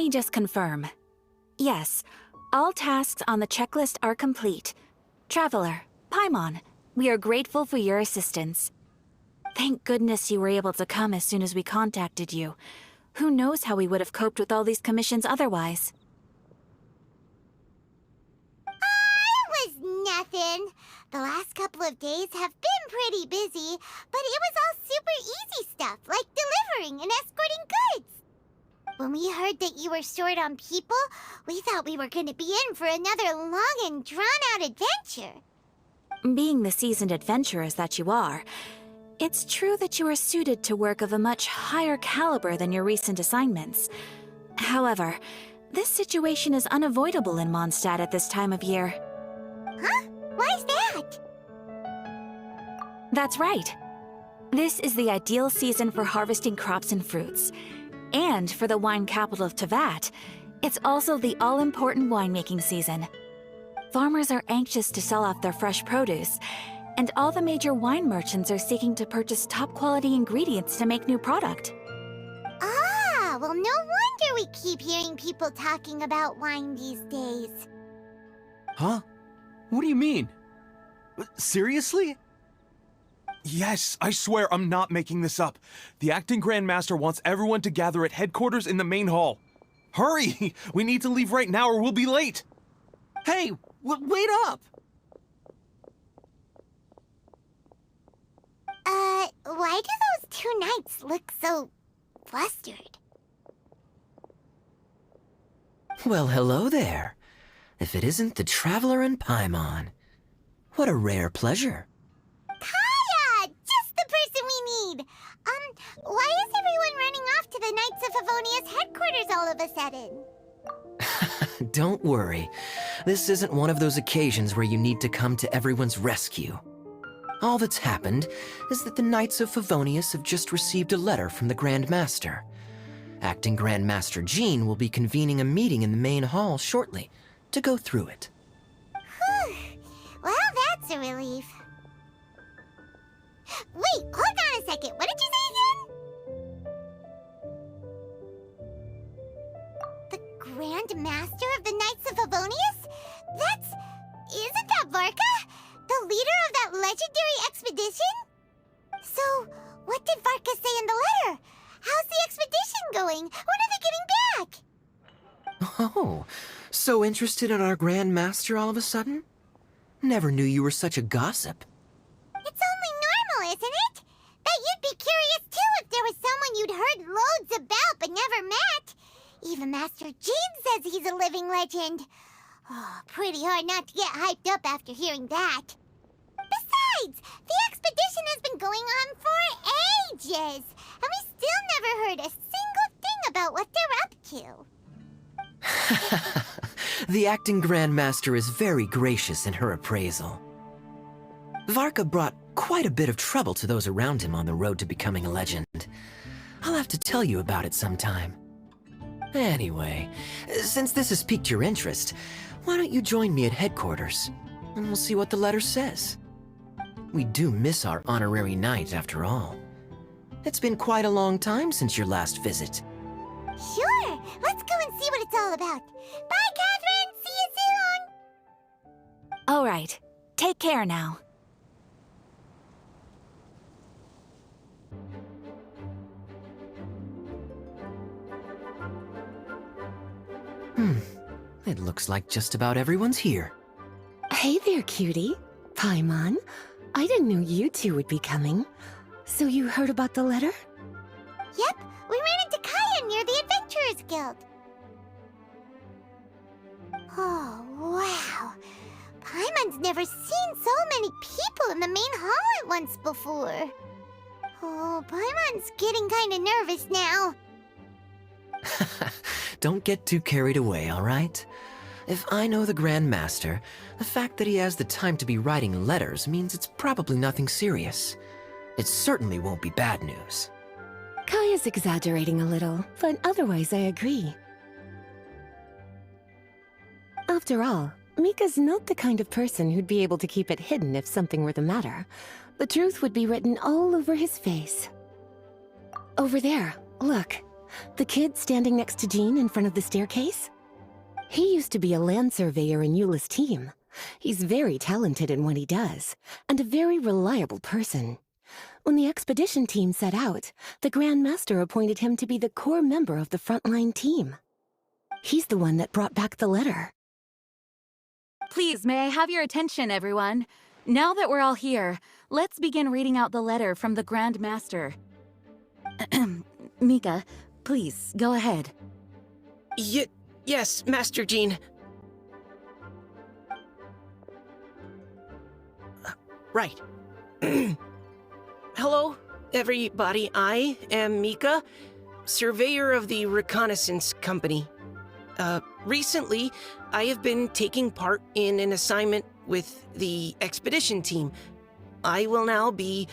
me just confirm. Yes, all tasks on the checklist are complete. Traveler, Paimon, we are grateful for your assistance. Thank goodness you were able to come as soon as we contacted you. Who knows how we would have coped with all these commissions otherwise? It was nothing. The last couple of days have been pretty busy, but it was all super easy stuff, like delivering and escorting goods. When we heard that you were short on people, we thought we were going to be in for another long and drawn-out adventure. Being the seasoned adventurers that you are, it's true that you are suited to work of a much higher caliber than your recent assignments. However, this situation is unavoidable in Mondstadt at this time of year. Huh? Why's that? That's right. This is the ideal season for harvesting crops and fruits. And for the wine capital of Teyvat, it's also the all-important winemaking season. Farmers are anxious to sell off their fresh produce, and all the major wine merchants are seeking to purchase top-quality ingredients to make new product. Ah, well, no wonder we keep hearing people talking about wine these days. Huh? What do you mean? Seriously? Yes, I swear I'm not making this up. The acting Grand Master wants everyone to gather at headquarters in the main hall. Hurry! We need to leave right now or we'll be late! Hey, wait up! Why do those two knights look so flustered? Well, hello there. If it isn't the Traveler and Paimon. What a rare pleasure. Kaya! Just the person we need! Why is everyone running off to the Knights of Favonia's headquarters all of a sudden? Don't worry. This isn't one of those occasions where you need to come to everyone's rescue. All that's happened is that the Knights of Favonius have just received a letter from the Grand Master. Acting Grand Master Jean will be convening a meeting in the main hall shortly to go through it. Whew. Well, that's a relief. Wait, hold on a second. What did you say again? The Grand Master of the Knights of Favonius? Isn't that Varka? The leader of that legendary expedition? So, what did Varka say in the letter? How's the expedition going? When are they getting back? Oh, so interested in our Grand Master all of a sudden? Never knew you were such a gossip. It's only normal, isn't it? Bet you'd be curious too if there was someone you'd heard loads about but never met. Even Master Jean says he's a living legend. Oh, pretty hard not to get hyped up after hearing that. Besides, the expedition has been going on for ages, and we still never heard a single thing about what they're up to. The acting Grand Master is very gracious in her appraisal. Varka brought quite a bit of trouble to those around him on the road to becoming a legend. I'll have to tell you about it sometime. Anyway, since this has piqued your interest, why don't you join me at headquarters, and we'll see what the letter says. We do miss our honorary knight, after all. It's been quite a long time since your last visit. Sure, let's go and see what it's all about. Bye, Catherine! See you soon! All right, take care now. It looks like just about everyone's here. Hey there, cutie. Paimon. I didn't know you two would be coming. So you heard about the letter? Yep, we ran into Kaya near the Adventurers Guild. Oh, wow. Paimon's never seen so many people in the main hall at once before. Oh, Paimon's getting kinda nervous now. Don't get too carried away, all right? If I know the Grand Master, the fact that he has the time to be writing letters means it's probably nothing serious. It certainly won't be bad news. Kaya's exaggerating a little, but otherwise I agree. After all, Mika's not the kind of person who'd be able to keep it hidden if something were the matter. The truth would be written all over his face. Over there, look. The kid standing next to Jean in front of the staircase? He used to be a land surveyor in Eula's team. He's very talented in what he does, and a very reliable person. When the expedition team set out, the Grand Master appointed him to be the core member of the frontline team. He's the one that brought back the letter. Please, may I have your attention, everyone? Now that we're all here, let's begin reading out the letter from the Grand Master. Mika, please, go ahead. Yes, Master Jean. Right. Hello, everybody. I am Mika, surveyor of the Reconnaissance Company. Recently, I have been taking part in an assignment with the expedition team. I will now be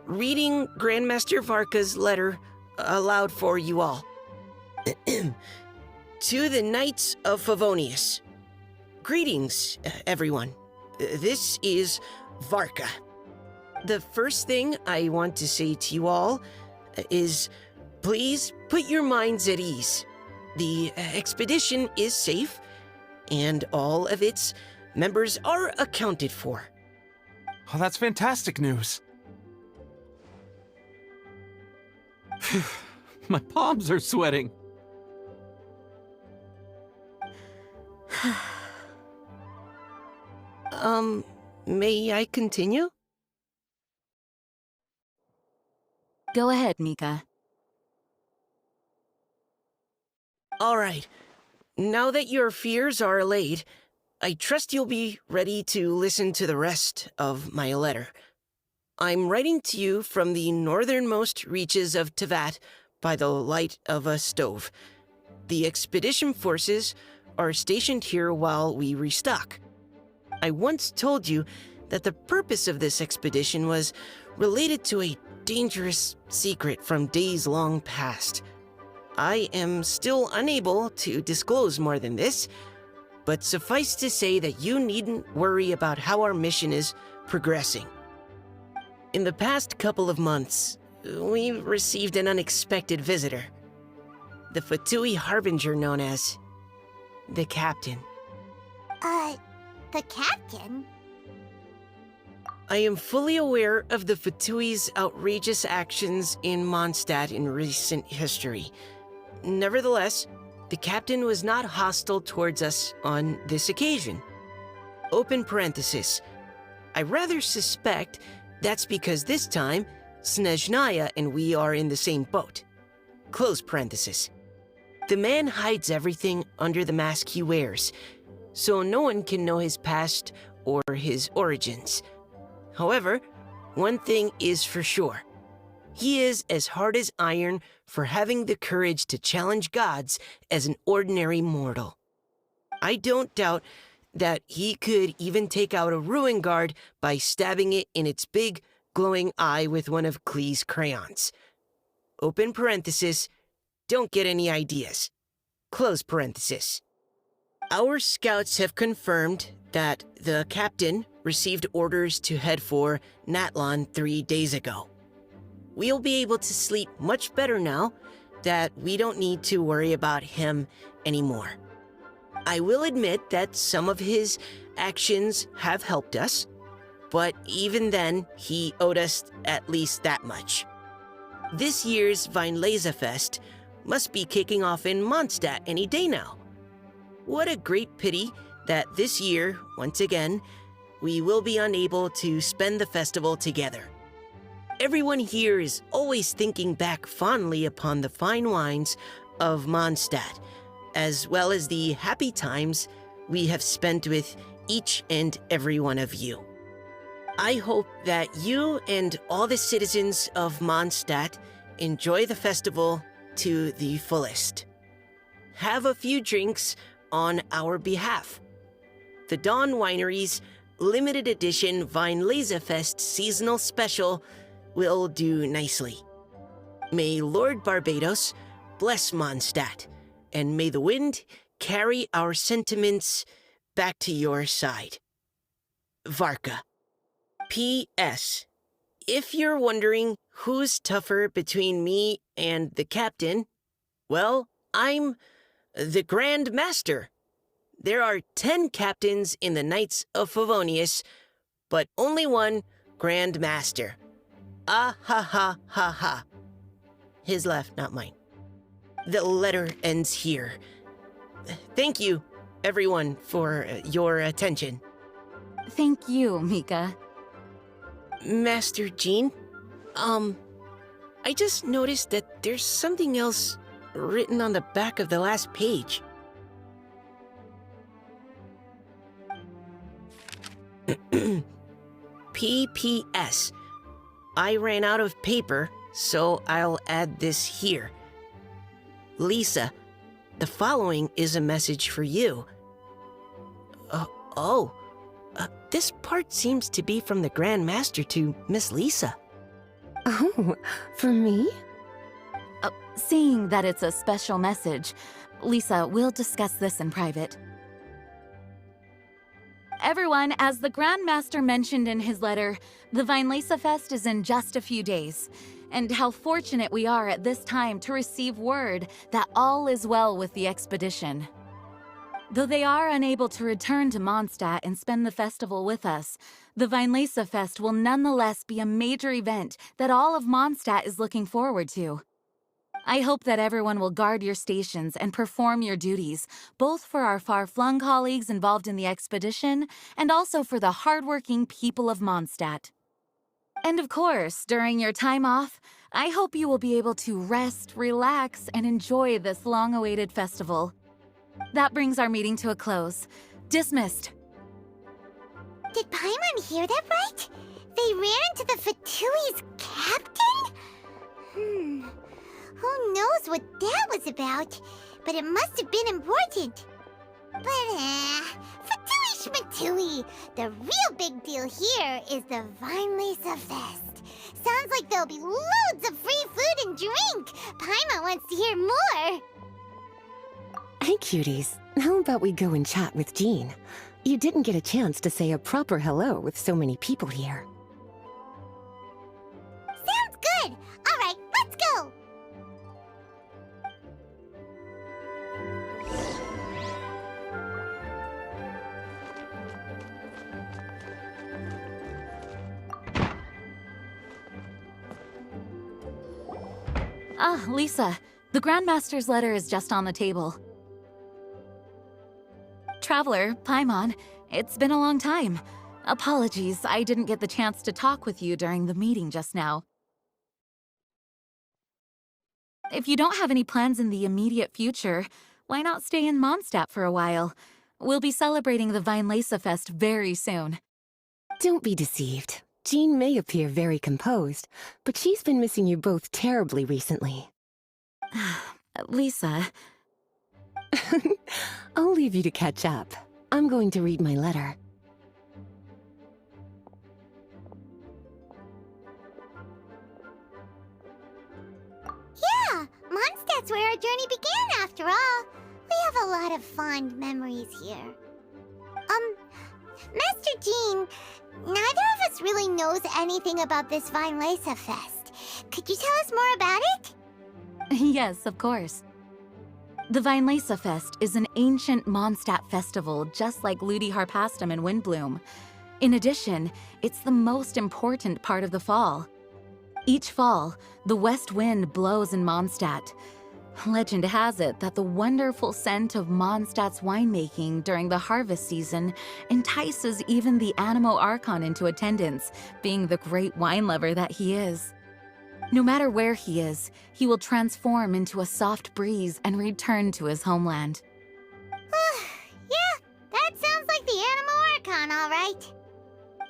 reading Grandmaster Varka's letter aloud for you all. To the Knights of Favonius. Greetings, everyone. This is Varka. The first thing I want to say to you all is, please put your minds at ease. The expedition is safe, and all of its members are accounted for. Oh, that's fantastic news. My palms are sweating. May I continue? Go ahead, Mika. All right. Now that your fears are allayed, I trust you'll be ready to listen to the rest of my letter. I'm writing to you from the northernmost reaches of Tevat by the light of a stove. The expedition forces are stationed here while we restock. I once told you that the purpose of this expedition was related to a dangerous secret from days long past. I am still unable to disclose more than this, but suffice to say that you needn't worry about how our mission is progressing. In the past couple of months, we received an unexpected visitor. The Fatui Harbinger known as the Captain. The Captain? I am fully aware of the Fatui's outrageous actions in Mondstadt in recent history. Nevertheless, the Captain was not hostile towards us on this occasion. Open parenthesis. I rather suspect that's because this time, Snezhnaya and we are in the same boat. Close parenthesis. The man hides everything under the mask he wears, so no one can know his past or his origins. However, one thing is for sure. He is as hard as iron for having the courage to challenge gods as an ordinary mortal. I don't doubt that he could even take out a ruin guard by stabbing it in its big, glowing eye with one of Klee's crayons. Open parenthesis, don't get any ideas. Close parenthesis. Our scouts have confirmed that the Captain received orders to head for Natlon 3 days ago. We'll be able to sleep much better now that we don't need to worry about him anymore. I will admit that some of his actions have helped us, but even then, he owed us at least that much. This year's Weinlesefest must be kicking off in Mondstadt any day now. What a great pity that this year, once again, we will be unable to spend the festival together. Everyone here is always thinking back fondly upon the fine wines of Mondstadt, as well as the happy times we have spent with each and every one of you. I hope that you and all the citizens of Mondstadt enjoy the festival to the fullest. Have a few drinks on our behalf. The Dawn Winery's limited edition Weinlesefest seasonal special will do nicely. May Lord Barbados bless Mondstadt, and may the wind carry our sentiments back to your side. Varka. P.S. If you're wondering who's tougher between me and the Captain, Well, I'm the Grand Master. There are 10 captains in the Knights of Favonius, but only one Grand Master. Ah ha ha ha ha. His laugh, not mine. The letter ends here. Thank you, everyone, for your attention. Thank you, Mika. Master Jean, I just noticed that there's something else written on the back of the last page. PPS. I ran out of paper, so I'll add this here. Lisa, the following is a message for you. This part seems to be from the Grand Master to Miss Lisa. Oh, for me? Seeing that it's a special message, Lisa, we'll discuss this in private. Everyone, as the Grand Master mentioned in his letter, the Weinlese Fest is in just a few days. And how fortunate we are at this time to receive word that all is well with the expedition. Though they are unable to return to Mondstadt and spend the festival with us, the Weinlese Fest will nonetheless be a major event that all of Mondstadt is looking forward to. I hope that everyone will guard your stations and perform your duties, both for our far-flung colleagues involved in the expedition and also for the hardworking people of Mondstadt. And of course, during your time off, I hope you will be able to rest, relax, and enjoy this long-awaited festival. That brings our meeting to a close. Dismissed. Did Paimon hear that right? They ran into the Fatui's captain? Who knows what that was about? But it must have been important. But, Fatui Schmatui! The real big deal here is the Weinlese Fest. Sounds like there'll be loads of free food and drink! Paimon wants to hear more! Hey, cuties. How about we go and chat with Jean? You didn't get a chance to say a proper hello with so many people here. Sounds good! Alright, let's go! Ah, Lisa, the Grandmaster's letter is just on the table. Traveler, Paimon, it's been a long time. Apologies, I didn't get the chance to talk with you during the meeting just now. If you don't have any plans in the immediate future, why not stay in Mondstadt for a while? We'll be celebrating the Weinlese Fest very soon. Don't be deceived. Jean may appear very composed, but she's been missing you both terribly recently. Lisa... I'll leave you to catch up. I'm going to read my letter. Yeah, Mondstadt's where our journey began after all. We have a lot of fond memories here. Master Jean, neither of us really knows anything about this Weinlese Fest. Could you tell us more about it? Yes, of course. The Weinlese Fest is an ancient Mondstadt festival just like Ludi Harpastum and Windbloom. In addition, it's the most important part of the fall. Each fall, the west wind blows in Mondstadt. Legend has it that the wonderful scent of Mondstadt's winemaking during the harvest season entices even the Animo Archon into attendance, being the great wine lover that he is. No matter where he is, he will transform into a soft breeze and return to his homeland. Yeah, that sounds like the Animo Archon, all right.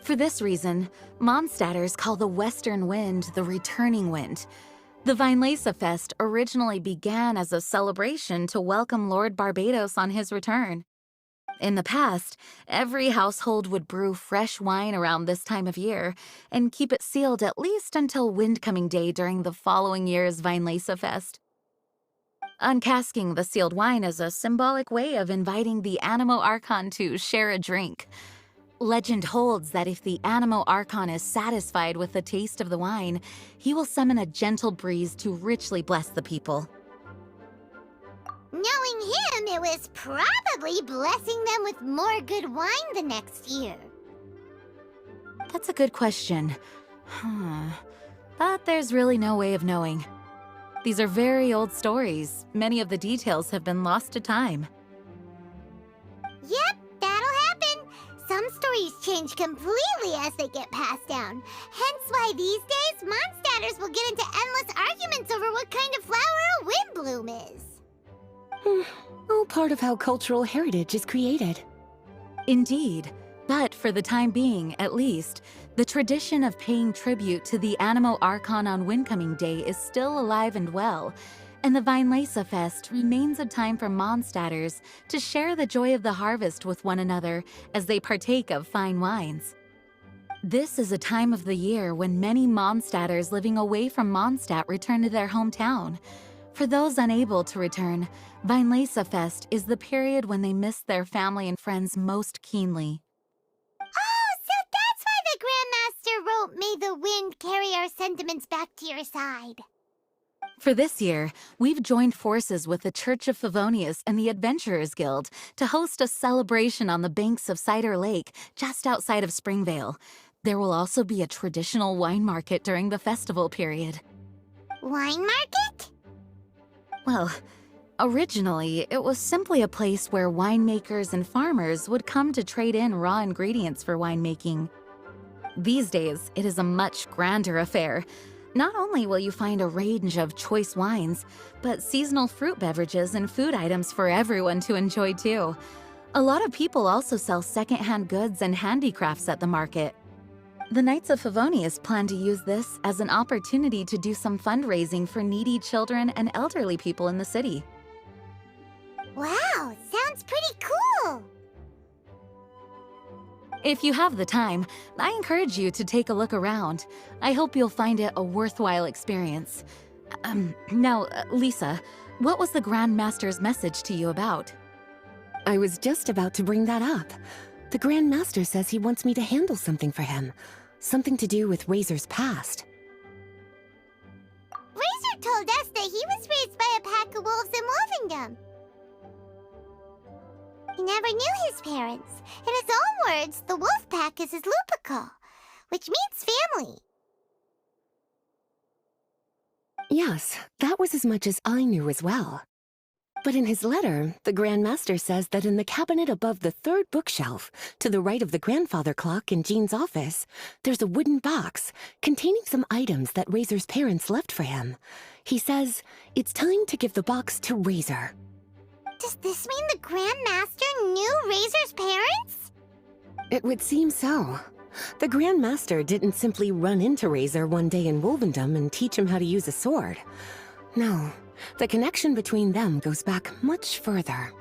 For this reason, Mondstadters call the western wind the returning wind. The Weinlese Fest originally began as a celebration to welcome Lord Barbados on his return. In the past, every household would brew fresh wine around this time of year and keep it sealed at least until Windcoming Day during the following year's Weinlese Fest. Uncasking the sealed wine is a symbolic way of inviting the Animo Archon to share a drink. Legend holds that if the Animo Archon is satisfied with the taste of the wine, he will summon a gentle breeze to richly bless the people. Knowing him, it was probably blessing them with more good wine the next year. That's a good question. But there's really no way of knowing. These are very old stories. Many of the details have been lost to time. Yep, that'll happen. Some stories change completely as they get passed down. Hence why these days, Mondstadters will get into endless arguments over what kind of flower a windbloom is. All part of how cultural heritage is created. Indeed. But for the time being, at least, the tradition of paying tribute to the Animo Archon on Windcoming Day is still alive and well, and the Weinlese Fest remains a time for Mondstadters to share the joy of the harvest with one another as they partake of fine wines. This is a time of the year when many Mondstadters living away from Mondstadt return to their hometown. For those unable to return, Weinlese Fest is the period when they miss their family and friends most keenly. Oh, so that's why the Grandmaster wrote, "May the wind carry our sentiments back to your side." For this year, we've joined forces with the Church of Favonius and the Adventurers Guild to host a celebration on the banks of Cider Lake, just outside of Springvale. There will also be a traditional wine market during the festival period. Wine market? Well, originally, it was simply a place where winemakers and farmers would come to trade in raw ingredients for winemaking. These days, it is a much grander affair. Not only will you find a range of choice wines, but seasonal fruit beverages and food items for everyone to enjoy too. A lot of people also sell secondhand goods and handicrafts at the market. The Knights of Favonius plan to use this as an opportunity to do some fundraising for needy children and elderly people in the city. Wow, sounds pretty cool. If you have the time, I encourage you to take a look around. I hope you'll find it a worthwhile experience. Now, Lisa, what was the Grand Master's message to you about? I was just about to bring that up. The Grand Master says he wants me to handle something for him. Something to do with Razor's past. Razor told us that he was raised by a pack of wolves in Wolvendom. He never knew his parents. In his own words, the wolf pack is his lupical, which means family. Yes, that was as much as I knew as well. But in his letter, the Grand Master says that in the cabinet above the third bookshelf, to the right of the grandfather clock in Jean's office, there's a wooden box containing some items that Razor's parents left for him. He says it's time to give the box to Razor. Does this mean the Grand Master knew Razor's parents? It would seem so. The Grand Master didn't simply run into Razor one day in Wolvendom and teach him how to use a sword. No, the connection between them goes back much further.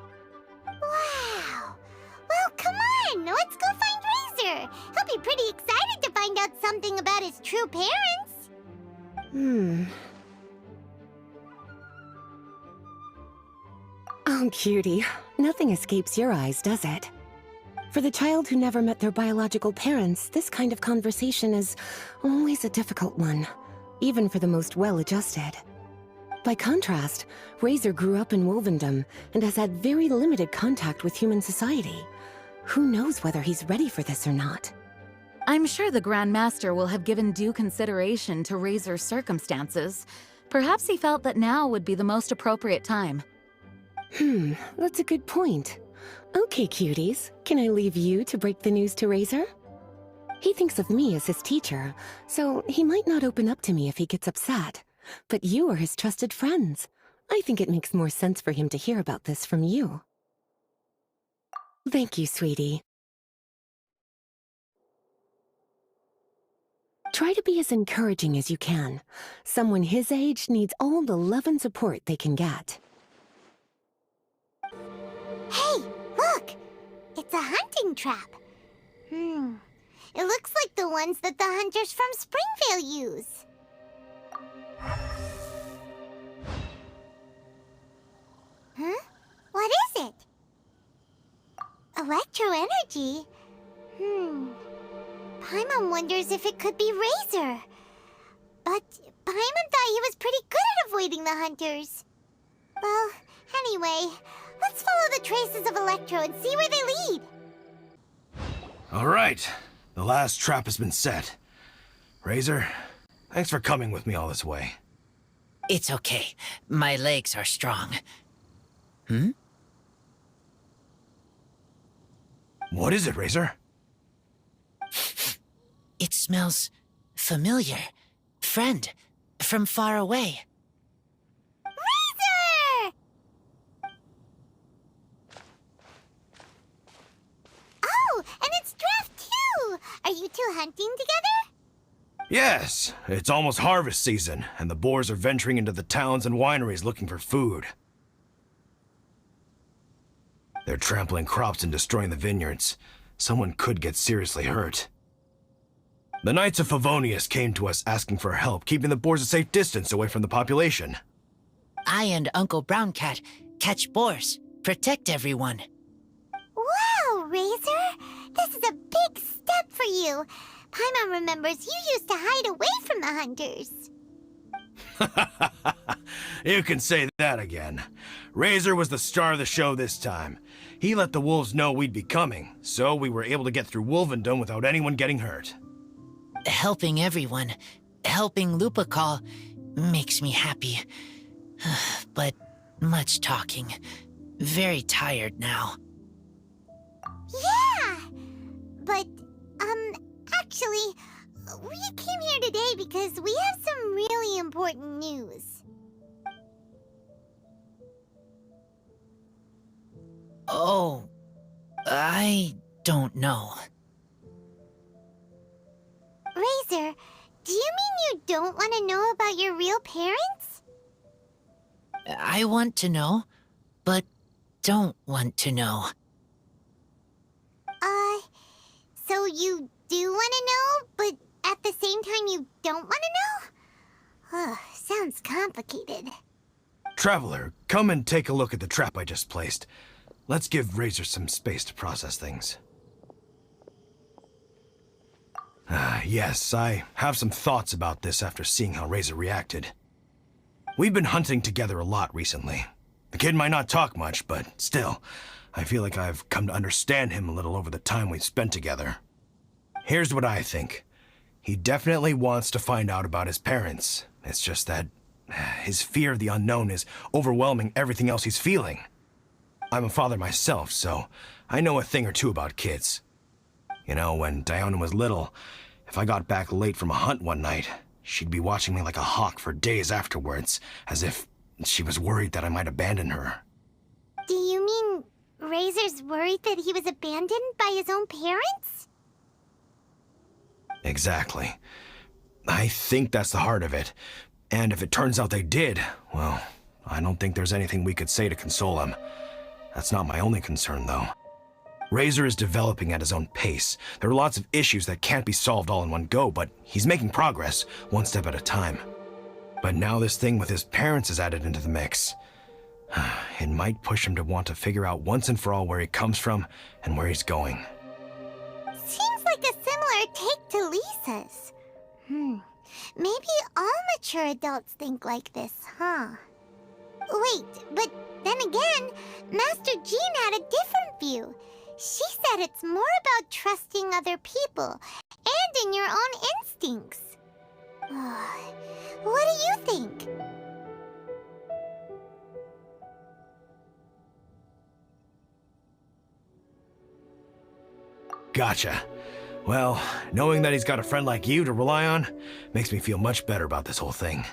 Wow! Well, come on! Let's go find Razor! He'll be pretty excited to find out something about his true parents! Oh, cutie. Nothing escapes your eyes, does it? For the child who never met their biological parents, this kind of conversation is always a difficult one, even for the most well-adjusted. By contrast, Razor grew up in Wolvendom and has had very limited contact with human society. Who knows whether he's ready for this or not? I'm sure the Grand Master will have given due consideration to Razor's circumstances. Perhaps he felt that now would be the most appropriate time. That's a good point. Okay, cuties, can I leave you to break the news to Razor? He thinks of me as his teacher, so he might not open up to me if he gets upset. But you are his trusted friends. I think it makes more sense for him to hear about this from you. Thank you, sweetie. Try to be as encouraging as you can. Someone his age needs all the love and support they can get. Hey, look! It's a hunting trap. It looks like the ones that the hunters from Springvale use. Huh? What is it? Electro-energy? Paimon wonders if it could be Razor. But Paimon thought he was pretty good at avoiding the hunters. Well, Anyway, let's follow the traces of Electro and see where they lead. All right. The last trap has been set. Razor, thanks for coming with me all this way. It's okay. My legs are strong. What is it, Razor? It smells familiar. Friend, from far away. Razor! Oh, and it's Draft too! Are you two hunting together? Yes, it's almost harvest season, and the boars are venturing into the towns and wineries looking for food. They're trampling crops and destroying the vineyards. Someone could get seriously hurt. The Knights of Favonius came to us asking for help, keeping the boars a safe distance away from the population. I and Uncle Brown Cat catch boars, protect everyone. Wow, Razor! This is a big step for you. Paimon remembers you used to hide away from the hunters. You can say that again. Razor was the star of the show this time. He let the wolves know we'd be coming, so we were able to get through Wolvendom without anyone getting hurt. Helping everyone, helping Lupercal, makes me happy. But much talking. Very tired now. Yeah! But, actually, we came here today because we have some really important news. Oh, I don't know. Razor, do you mean you don't want to know about your real parents? I want to know, but don't want to know. So you do want to know, but at the same time you don't want to know? Sounds complicated. Traveler, come and take a look at the trap I just placed. Let's give Razor some space to process things. Yes, I have some thoughts about this after seeing how Razor reacted. We've been hunting together a lot recently. The kid might not talk much, but still, I feel like I've come to understand him a little over the time we've spent together. Here's what I think. He definitely wants to find out about his parents. It's just that his fear of the unknown is overwhelming everything else he's feeling. I'm a father myself, so I know a thing or two about kids. You know, when Diona was little, if I got back late from a hunt one night, she'd be watching me like a hawk for days afterwards, as if she was worried that I might abandon her. Do you mean Razor's worried that he was abandoned by his own parents? Exactly. I think that's the heart of it. And if it turns out they did, well, I don't think there's anything we could say to console him. That's not my only concern, though. Razor is developing at his own pace. There are lots of issues that can't be solved all in one go, but he's making progress, one step at a time. But now this thing with his parents is added into the mix. It might push him to want to figure out once and for all where he comes from and where he's going. Seems like a similar take to Lisa's. Maybe all mature adults think like this, huh? Wait, but then again, Master Jean had a different view. She said it's more about trusting other people and in your own instincts. What do you think? Gotcha. Well, knowing that he's got a friend like you to rely on makes me feel much better about this whole thing.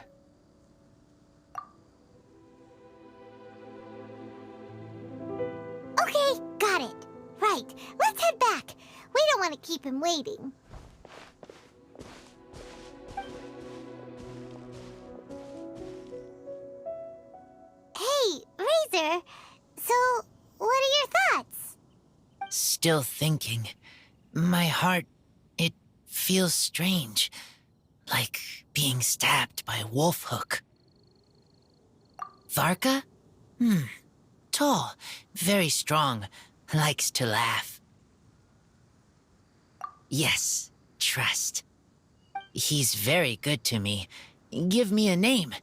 Okay, got it. Right, let's head back. We don't want to keep him waiting. Hey, Razor. So, what are your thoughts? Still thinking. My heart, it feels strange. Like being stabbed by a wolf hook. Varka? Tall, very strong, likes to laugh. Yes, trust. He's very good to me. Give me a name,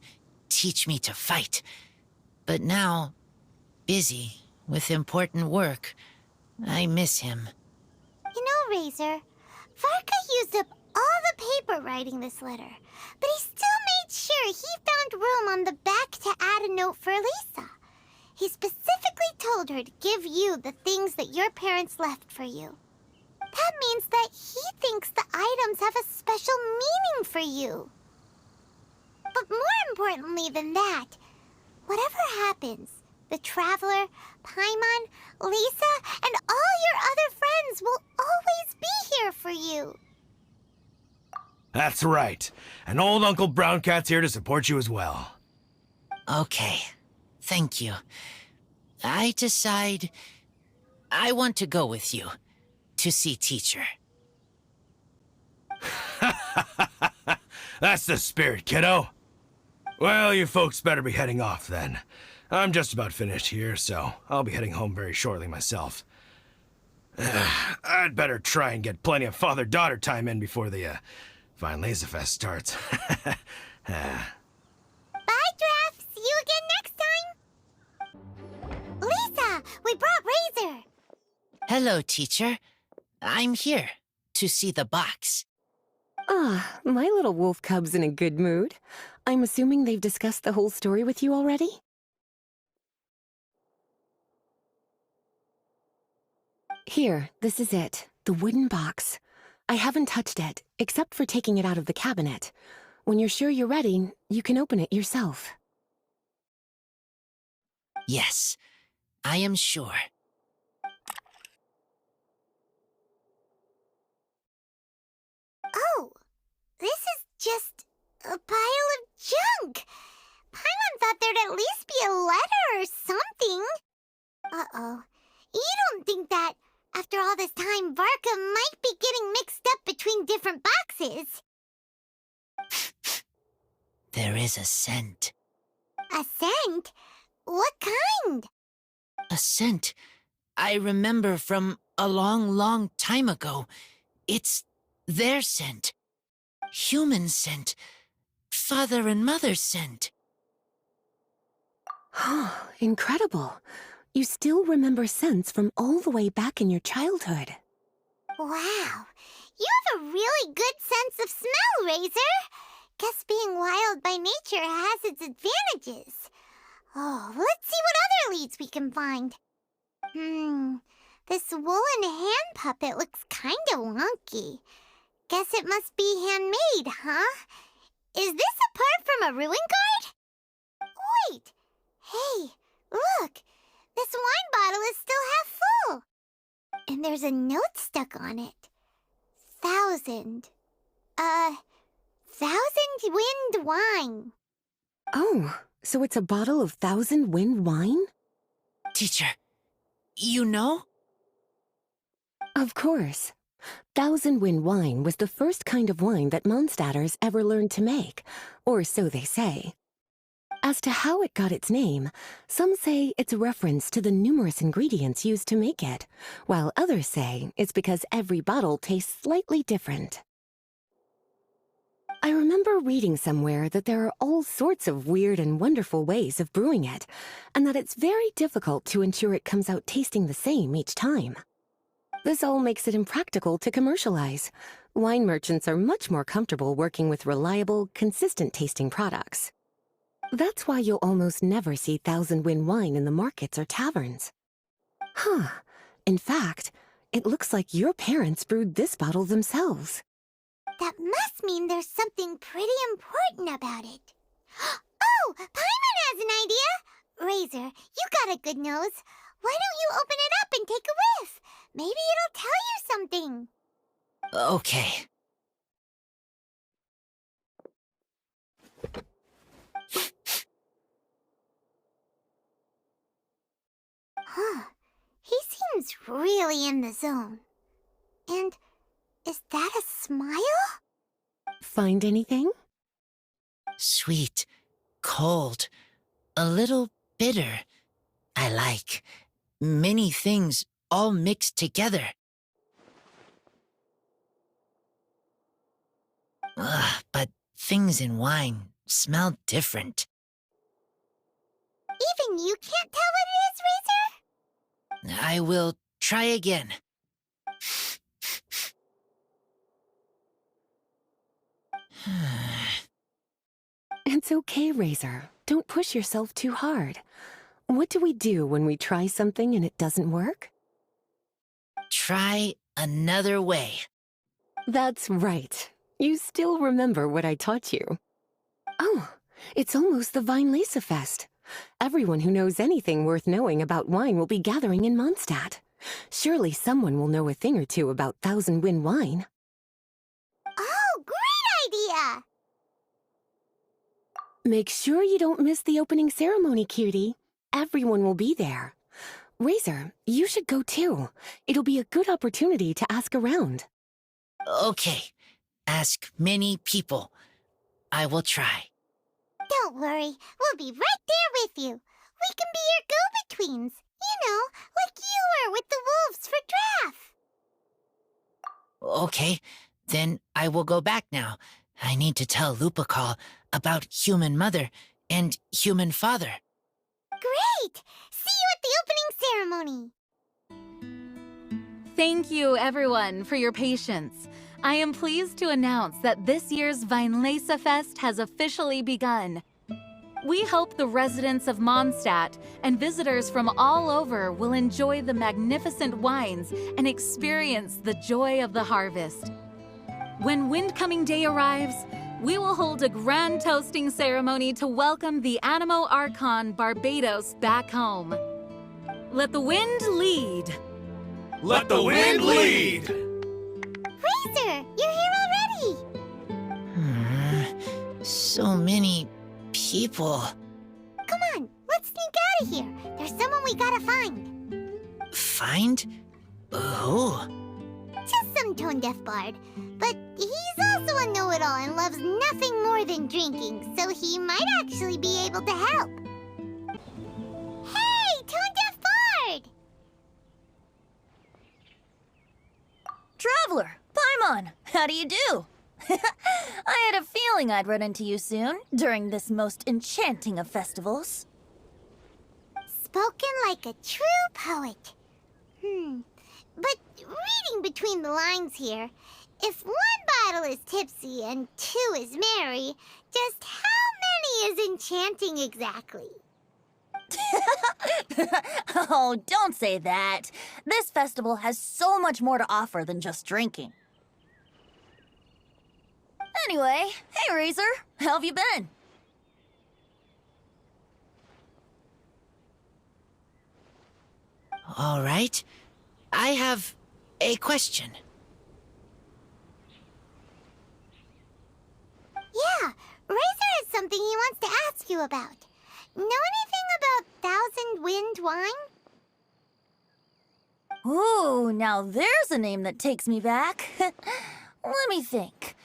teach me to fight. But now, busy with important work. I miss him. You know, Razor, Varka used up all the paper writing this letter, but he still made sure he found room on the back to add a note for Lisa. He specifically told her to give you the things that your parents left for you. That means that he thinks the items have a special meaning for you. But more importantly than that, whatever happens, the Traveler, Paimon, Lisa, and all your other friends will always be here for you. That's right. And old Uncle Brown Cat's here to support you as well. Okay, thank you. I decide I want to go with you to see teacher. That's the spirit, kiddo. Well, you folks better be heading off then. I'm just about finished here, so I'll be heading home very shortly myself. I'd better try and get plenty of father-daughter time in before the Fine Laser Fest starts. Bye, Draft. See you again next time. Lisa, we brought Razor. Hello, teacher. I'm here to see the box. Ah, my little wolf cub's in a good mood. I'm assuming they've discussed the whole story with you already? Here, this is it. The wooden box. I haven't touched it, except for taking it out of the cabinet. When you're sure you're ready, you can open it yourself. Yes, I am sure. Oh, this is just a pile of junk. Paimon thought there'd at least be a letter or something. Uh-oh. You don't think that, after all this time, Varka might be getting mixed up between different boxes? There is a scent. A scent? What kind? A scent I remember from a long, long time ago. It's their scent. Human scent. Father and mother scent. Incredible. You still remember scents from all the way back in your childhood. Wow. You have a really good sense of smell, Razor. Guess being wild by nature has its advantages. Oh, let's see what other leads we can find. This woolen hand puppet looks kinda wonky. Guess it must be handmade, huh? Is this a part from a ruin guard? Wait! Hey, look! This wine bottle is still half full. And there's a note stuck on it. 1,000 wind wine. Oh, so it's a bottle of 1,000 wind wine? Teacher, you know? Of course. 1,000 wind wine was the first kind of wine that Mondstadters ever learned to make, or so they say. As to how it got its name, some say it's a reference to the numerous ingredients used to make it, while others say it's because every bottle tastes slightly different. I remember reading somewhere that there are all sorts of weird and wonderful ways of brewing it, and that it's very difficult to ensure it comes out tasting the same each time. This all makes it impractical to commercialize. Wine merchants are much more comfortable working with reliable, consistent-tasting products. That's why you'll almost never see 1,000 wind wine in the markets or taverns. Huh. In fact, it looks like your parents brewed this bottle themselves. That must mean there's something pretty important about it. Oh, Paimon has an idea! Razor, you got a good nose. Why don't you open it up and take a whiff? Maybe it'll tell you something. Okay. Huh. He seems really in the zone. And is that a smile? Find anything? Sweet, cold, a little bitter. I like many things all mixed together. But things in wine smell different. Even you can't tell what it is, Razor? I will try again. It's okay, Razor. Don't push yourself too hard. What do we do when we try something and it doesn't work? Try another way. That's right. You still remember what I taught you. Oh, it's almost the Weinlese Fest. Everyone who knows anything worth knowing about wine will be gathering in Mondstadt. Surely someone will know a thing or two about Thousand Wind wine. Oh, great idea! Make sure you don't miss the opening ceremony, cutie. Everyone will be there. Razor, you should go too. It'll be a good opportunity to ask around. Okay. Ask many people. I will try. Don't worry, we'll be right there with you. We can be your go-betweens. You know, like you were with the wolves for Draff. Okay, then I will go back now. I need to tell Lupacol about Human Mother and Human Father. Great! See you at the opening ceremony. Thank you, everyone, for your patience. I am pleased to announce that this year's Weinlese Fest has officially begun. We hope the residents of Mondstadt and visitors from all over will enjoy the magnificent wines and experience the joy of the harvest. When Windcoming Day arrives, we will hold a grand toasting ceremony to welcome the Animo Archon Barbados back home. Let the wind lead. Let the wind lead! Razor, you're here already. So many people. Come on, let's sneak out of here. There's someone we gotta find. Find? Who? Just some tone-deaf bard. But he's also a know-it-all and loves nothing more than drinking, so he might actually be able to help. Hey, tone-deaf bard! Traveler, Paimon, how do you do? I had a feeling I'd run into you soon, during this most enchanting of festivals. Spoken like a true poet. But reading between the lines here, if one bottle is tipsy and two is merry, just how many is enchanting exactly? Oh, don't say that. This festival has so much more to offer than just drinking. Anyway, hey Razor, how have you been? All right. I have a question. Yeah, Razor has something he wants to ask you about. Know anything about Thousand Wind wine? Ooh, now there's a name that takes me back. Let me think.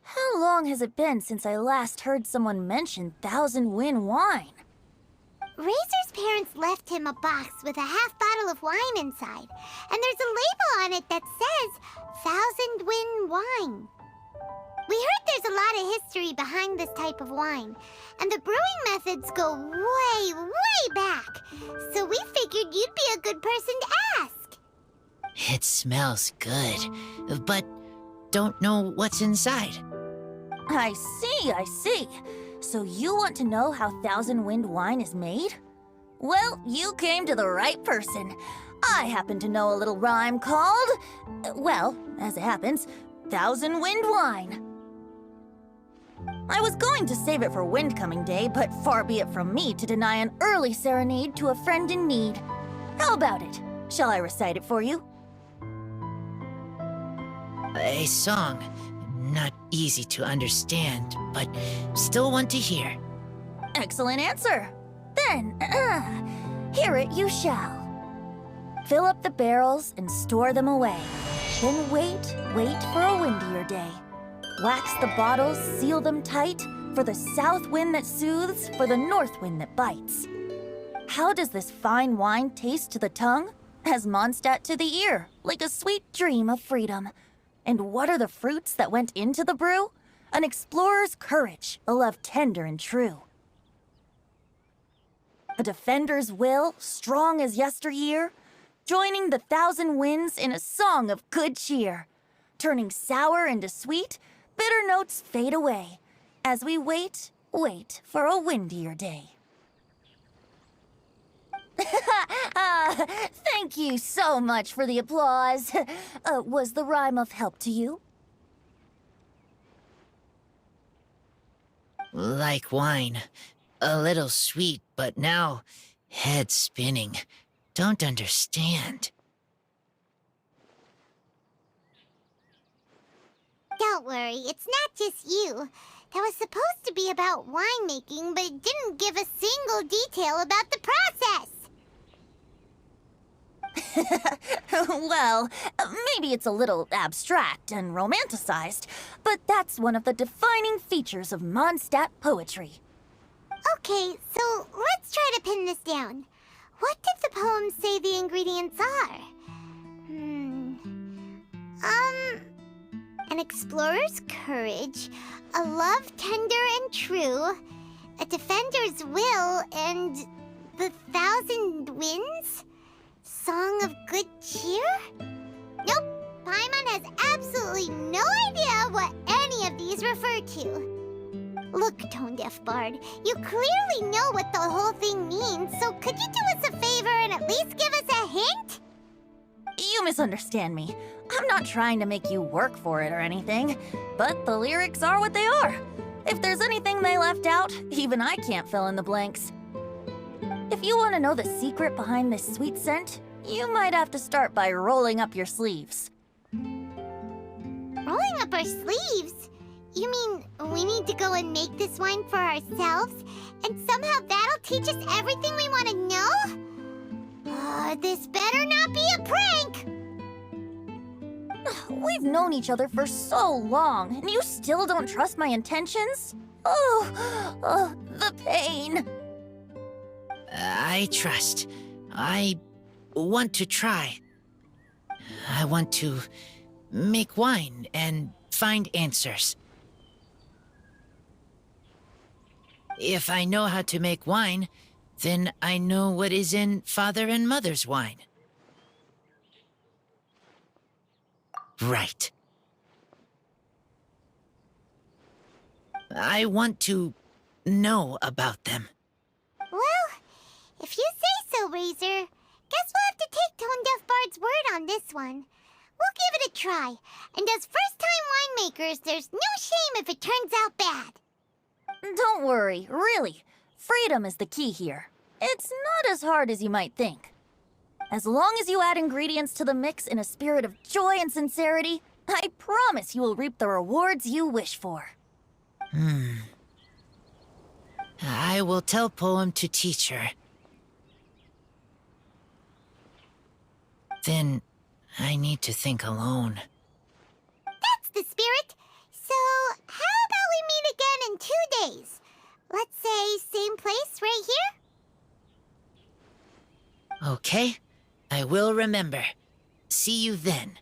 How long has it been since I last heard someone mention Thousand Wind wine? Razor's parents left him a box with a half bottle of wine inside, and there's a label on it that says Thousand Wind wine. We heard there's a lot of history behind this type of wine, and the brewing methods go way, way back, so we figured you'd be a good person to ask. It smells good, but don't know what's inside. I see. So you want to know how Thousand Wind wine is made? Well, you came to the right person. I happen to know a little rhyme called, well, as it happens, Thousand Wind wine. I was going to save it for Windcoming Day, but far be it from me to deny an early serenade to a friend in need. How about it? Shall I recite it for you? A song. Not easy to understand, but still want to hear. Excellent answer. Then, hear it you shall. Fill up the barrels and store them away. Then wait for a windier day. Wax the bottles, seal them tight, for the south wind that soothes, for the north wind that bites. How does this fine wine taste to the tongue? As Mondstadt to the ear, like a sweet dream of freedom. And what are the fruits that went into the brew? An explorer's courage, a love tender and true. A defender's will, strong as yesteryear, joining the 1,000 winds in a song of good cheer. Turning sour into sweet, bitter notes fade away, as we wait for a windier day. Thank you so much for the applause. Was the rhyme of help to you? Like wine. A little sweet, but now head spinning. Don't understand. Don't worry, it's not just you. That was supposed to be about winemaking, but it didn't give a single detail about the process. Well, maybe it's a little abstract and romanticized, but that's one of the defining features of Mondstadt poetry. Okay, so let's try to pin this down. What did the poem say the ingredients are? An explorer's courage, a love tender and true, a defender's will, and the 1,000 winds? Song of good cheer? Nope, Paimon has absolutely no idea what any of these refer to. Look, Tone-Deaf Bard, you clearly know what the whole thing means, so could you do us a favor and at least give us a hint? You misunderstand me. I'm not trying to make you work for it or anything, but the lyrics are what they are. If there's anything they left out, even I can't fill in the blanks. If you want to know the secret behind this sweet scent, you might have to start by rolling up your sleeves. Rolling up our sleeves? You mean we need to go and make this wine for ourselves, and somehow that'll teach us everything we want to know? This better not be a prank! We've known each other for so long, and you still don't trust my intentions? Oh, the pain. I trust. I want to try. I want to make wine and find answers. If I know how to make wine, then I know what is in Father and Mother's wine. Right. I want to know about them. Well, if you say so, Razor, guess we'll have to take Tone-Deaf Bard's word on this one. We'll give it a try, and as first-time winemakers, there's no shame if it turns out bad. Don't worry, really. Freedom is the key here. It's not as hard as you might think. As long as you add ingredients to the mix in a spirit of joy and sincerity, I promise you will reap the rewards you wish for. I will tell Poem to teach her. Then I need to think alone. That's the spirit. So, how about we meet again in 2 days? Let's say same place right here? Okay, I will remember. See you then.